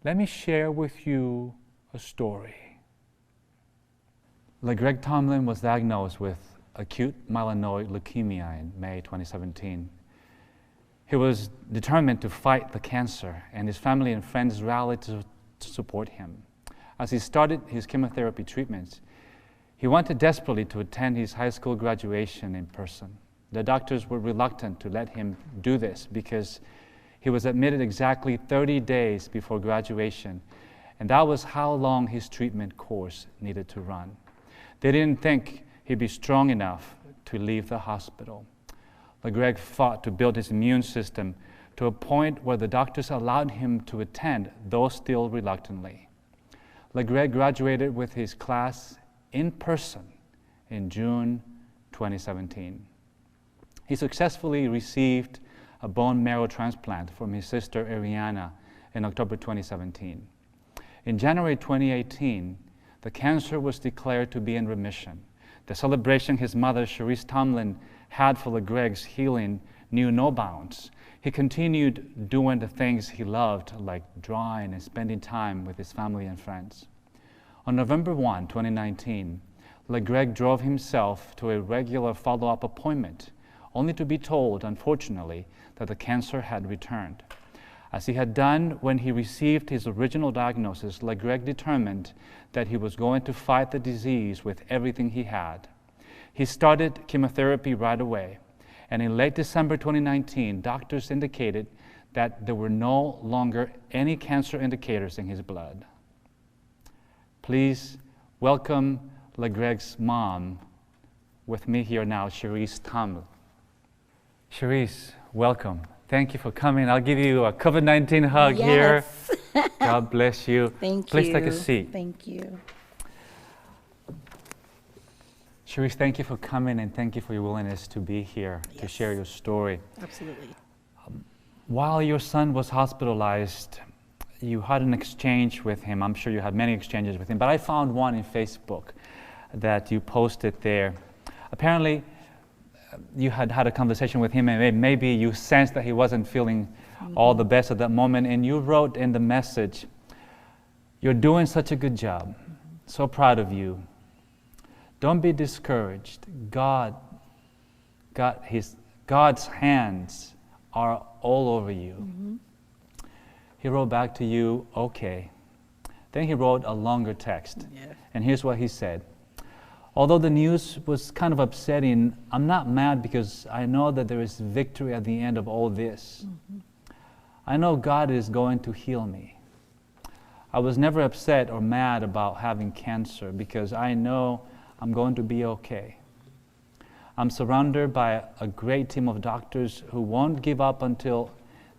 let me share with you a story. Greg Tomlin was diagnosed with acute myeloid leukemia in May 2017. He was determined to fight the cancer, and his family and friends rallied to support him. As he started his chemotherapy treatments, he wanted desperately to attend his high school graduation in person. The doctors were reluctant to let him do this because he was admitted exactly 30 days before graduation, and that was how long his treatment course needed to run. They didn't think he'd be strong enough to leave the hospital. Greg fought to build his immune system to a point where the doctors allowed him to attend, though still reluctantly. Greg graduated with his class in person in June 2017. He successfully received a bone marrow transplant from his sister Ariana in October 2017. In January 2018, the cancer was declared to be in remission. The celebration his mother, Sherice Tomlin, had for Greg's healing knew no bounds. He continued doing the things he loved, like drawing and spending time with his family and friends. On November 1, 2019, Greg drove himself to a regular follow-up appointment, only to be told, unfortunately, that the cancer had returned. As he had done when he received his original diagnosis, Greg determined that he was going to fight the disease with everything he had. He started chemotherapy right away, and in late December 2019, doctors indicated that there were no longer any cancer indicators in his blood. Please welcome Greg's mom with me here now, Sherice Tomlin. Sherice, welcome. Thank you for coming. I'll give you a COVID-19 hug here. God bless you. Thank you. Please take a seat. Thank you. Sherice, thank you for coming, and thank you for your willingness to be here to share your story. Absolutely. While your son was hospitalized, you had an exchange with him. I'm sure you had many exchanges with him, but I found one in Facebook that you posted there. Apparently, you had had a conversation with him, and maybe you sensed that he wasn't feeling all the best at that moment, and you wrote in the message, "You're doing such a good job. So proud of you. Don't be discouraged. God's hands are all over you." Mm-hmm. He wrote back to you, "Okay." Then he wrote a longer text. Yeah. And here's what he said. "Although the news was kind of upsetting, I'm not mad because I know that there is victory at the end of all this. Mm-hmm. I know God is going to heal me. I was never upset or mad about having cancer because I know I'm going to be okay. I'm surrounded by a great team of doctors who won't give up until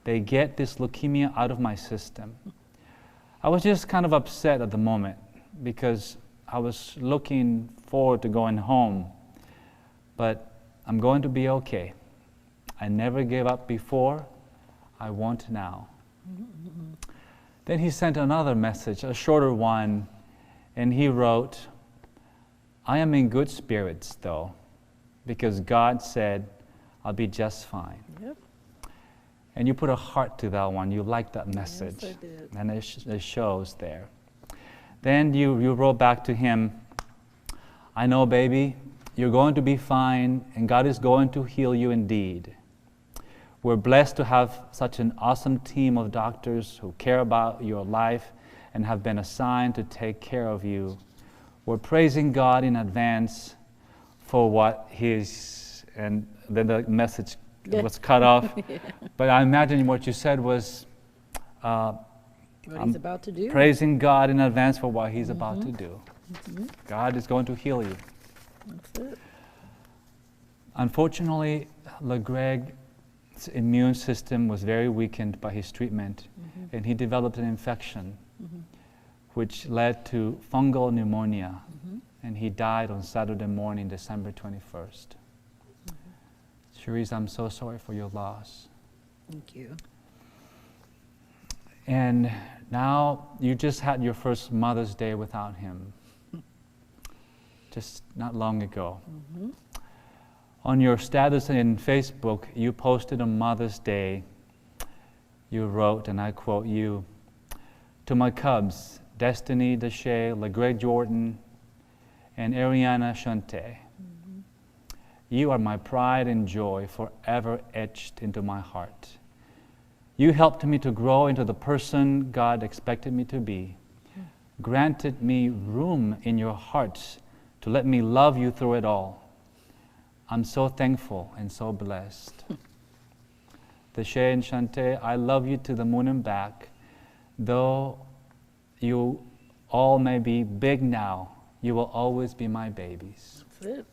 they get this leukemia out of my system. I was just kind of upset at the moment because I was looking forward to going home, but I'm going to be okay. I never gave up before, I won't now." Mm-hmm. Then he sent another message, a shorter one, and he wrote, "I am in good spirits though, because God said I'll be just fine." Yep. And you put a heart to that one. You liked that message. Yes, I did. And it shows there. Then you wrote back to him, "I know, baby, you're going to be fine, and God is going to heal you indeed. We're blessed to have such an awesome team of doctors who care about your life and have been assigned to take care of you. We're praising God in advance for what He's..." And then the message was cut off. Yeah. But I imagine what you said was, what He's about to do. Praising God in advance for what He's about to do. Mm-hmm. God is going to heal you. That's it. Unfortunately, Greg's immune system was very weakened by his treatment, and he developed an infection, which led to fungal pneumonia, and he died on Saturday morning, December 21st. Sherice, I'm so sorry for your loss. Thank you. And now you just had your first Mother's Day without him, just not long ago. Mm-hmm. On your status in Facebook, you posted on Mother's Day, you wrote, and I quote you, To my cubs, Destiny Deshay, LeGreg Jordan, and Ariana Shante. You are my pride and joy, forever etched into my heart. You helped me to grow into the person God expected me to be. Granted me room in your hearts to let me love you through it all. I'm so thankful and so blessed. Deshay and Shante, I love you to the moon and back. Though you all may be big now, you will always be my babies. That's it.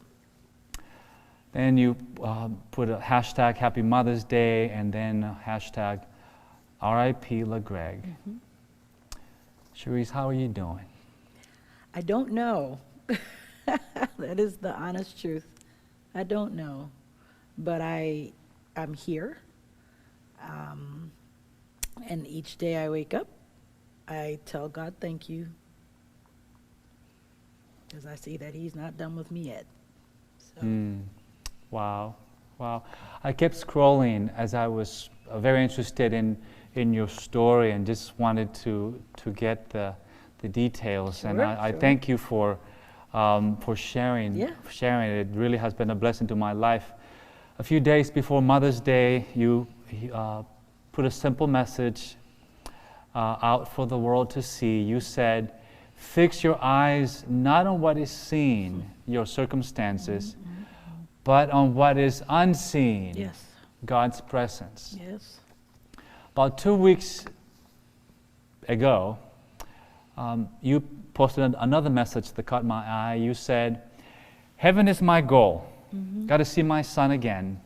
Then you put a hashtag Happy Mother's Day and then a hashtag R.I.P. LeGreg. Sherice, how are you doing? I don't know. That is the honest truth. I don't know. But I'm here. And each day I wake up, I tell God thank you. Because I see that He's not done with me yet. So. Wow. I kept scrolling as I was very interested in your story and just wanted to get the details. Sure, and I thank you for sharing. Yeah. For sharing it. It really has been a blessing to my life. A few days before Mother's Day, you put a simple message out for the world to see. You said, fix your eyes not on what is seen, your circumstances, but on what is unseen, Yes. God's presence. Yes. About 2 weeks ago, you posted another message that caught my eye. You said, heaven is my goal. Got to see my son again.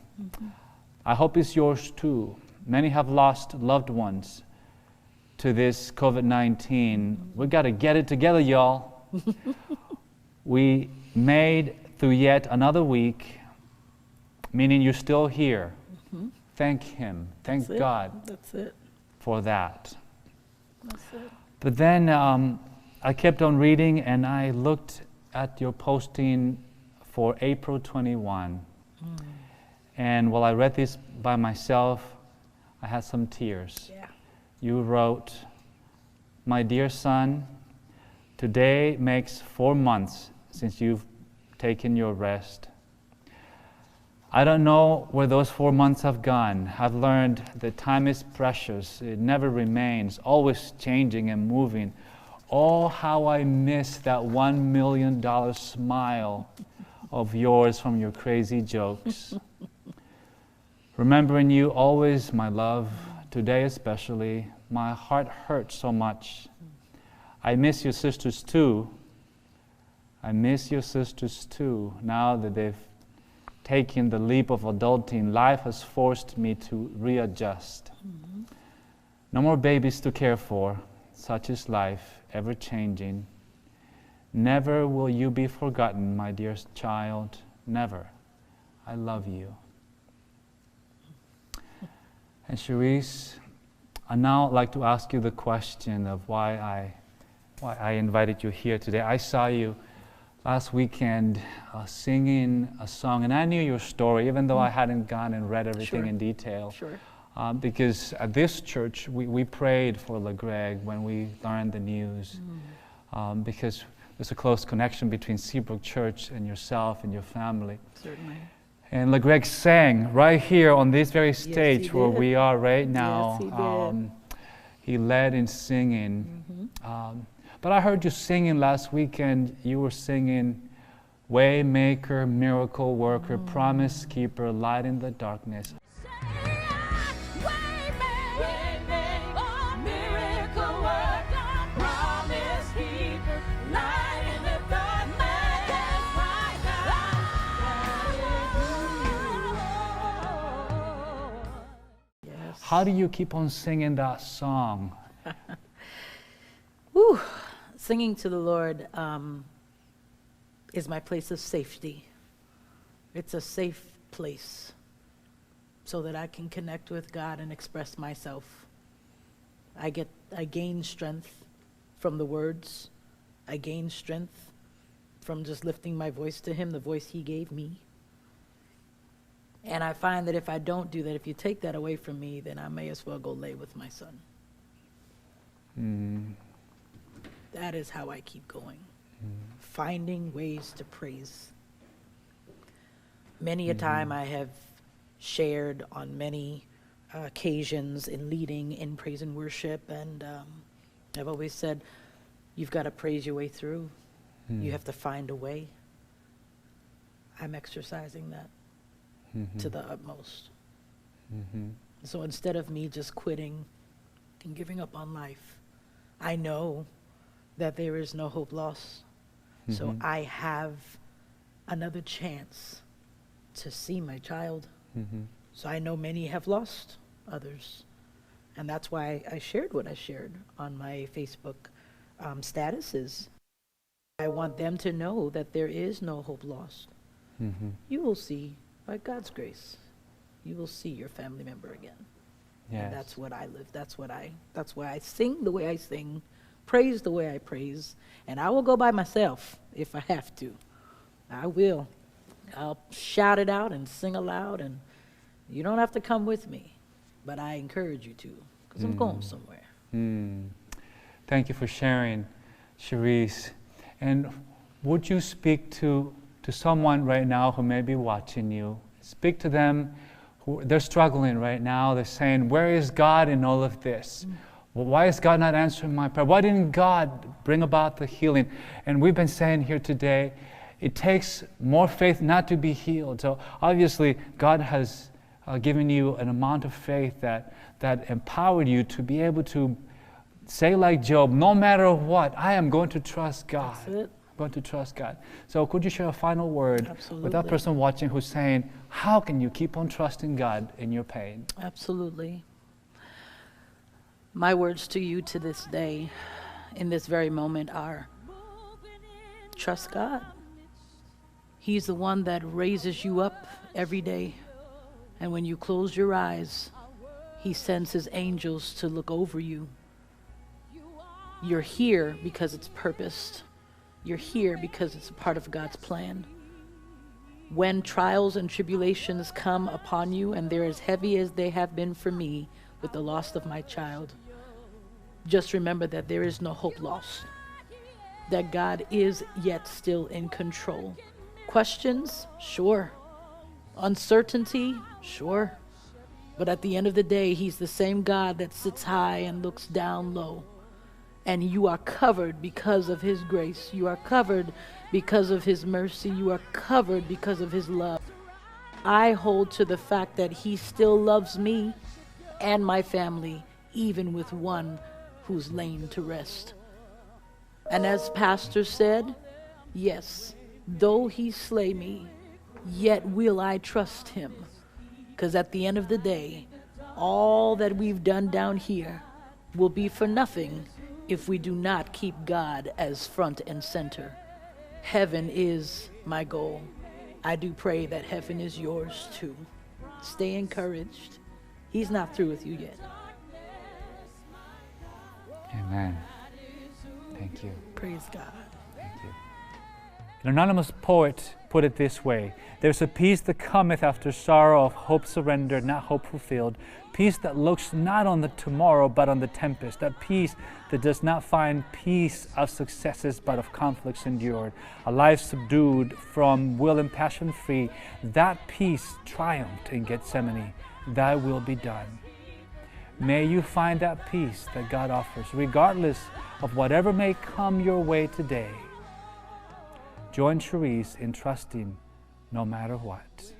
I hope it's yours too. Many have lost loved ones to this COVID-19. We got to get it together, y'all. We made through yet another week, meaning you're still here. Thank Him. Thank God. That's it. For that. That's it. But then I kept on reading and I looked at your posting for April 21. And while I read this by myself, I had some tears. Yeah. You wrote, my dear son, today makes 4 months since you've taken your rest. I don't know where those 4 months have gone. I've learned that time is precious. It never remains, always changing and moving. Oh, how I miss that $1 million smile of yours from your crazy jokes. Remembering you always, my love, today especially, my heart hurts so much. I miss your sisters too. I miss your sisters too. Now that they've taken the leap of adulting, life has forced me to readjust. No more babies to care for. Such is life, ever changing. Never will you be forgotten, my dear child. Never. I love you. And Sherice, I'd now like to ask you the question of why I invited you here today. I saw you last weekend singing a song, and I knew your story, even though I hadn't gone and read everything in detail. Sure. Because at this church, we prayed for LeGreg when we learned the news, because there's a close connection between Seabrook Church and yourself and your family. Certainly. And LeGreg sang right here on this very stage Yes, where we are right now. Yes, he did. He led in singing. But I heard you singing last weekend. You were singing, Waymaker, Miracle Worker, Promise Keeper, Light in the Darkness. How do you keep on singing that song? Whew. Singing to the Lord is my place of safety. It's a safe place so that I can connect with God and express myself. I gain strength from the words. I gain strength from just lifting my voice to Him, the voice He gave me. And I find that if I don't do that, if you take that away from me, then I may as well go lay with my son. that is how I keep going. Finding ways to praise. Many a time I have shared on many occasions in leading in praise and worship, and I've always said, you've got to praise your way through. You have to find a way. I'm exercising that to the utmost. So instead of me just quitting and giving up on life, I know that there is no hope lost. So I have another chance to see my child. So I know many have lost others. And that's why I shared what I shared on my Facebook statuses. I want them to know that there is no hope lost. You will see, by God's grace, you will see your family member again. Yes. And that's what I live. That's why I sing the way I sing, praise the way I praise, and I will go by myself if I have to. I will. I'll shout it out and sing aloud, and you don't have to come with me, but I encourage you to, because I'm going somewhere. Thank you for sharing, Sherice. And would you speak to someone right now who may be watching you? Speak to them. They're struggling right now. They're saying, where is God in all of this? Well, why is God not answering my prayer? Why didn't God bring about the healing? And we've been saying here today, it takes more faith not to be healed. So obviously, God has given you an amount of faith that empowered you to be able to say like Job, no matter what, I am going to trust God. That's it. I'm going to trust God. So could you share a final word Absolutely. with that person watching who's saying, how can you keep on trusting God in your pain? Absolutely. My words to you to this day, in this very moment, are trust God. He's the one that raises you up every day. And when you close your eyes, He sends His angels to look over you. You're here because it's purposed. You're here because it's a part of God's plan. When trials and tribulations come upon you, and they're as heavy as they have been for me with the loss of my child, just remember that there is no hope lost, that God is yet still in control. Questions? Sure. Uncertainty? Sure. But at the end of the day, He's the same God that sits high and looks down low. And you are covered because of His grace. You are covered because of His mercy. You are covered because of His love. I hold to the fact that He still loves me and my family, even with one who's laid to rest. And as Pastor said, yes, though He slay me, yet will I trust Him. Because at the end of the day, all that we've done down here will be for nothing if we do not keep God as front and center. Heaven is my goal. I do pray that heaven is yours too. Stay encouraged. He's not through with you yet. Amen. Thank you. Praise God. Thank you. An anonymous poet put it this way: there's a peace that cometh after sorrow, of hope surrendered, not hope fulfilled. Peace that looks not on the tomorrow, but on the tempest. That peace that does not find peace of successes, but of conflicts endured. A life subdued, from will and passion free. That peace triumphed in Gethsemane. Thy will be done. May you find that peace that God offers, regardless of whatever may come your way today. Join Sherice in trusting no matter what.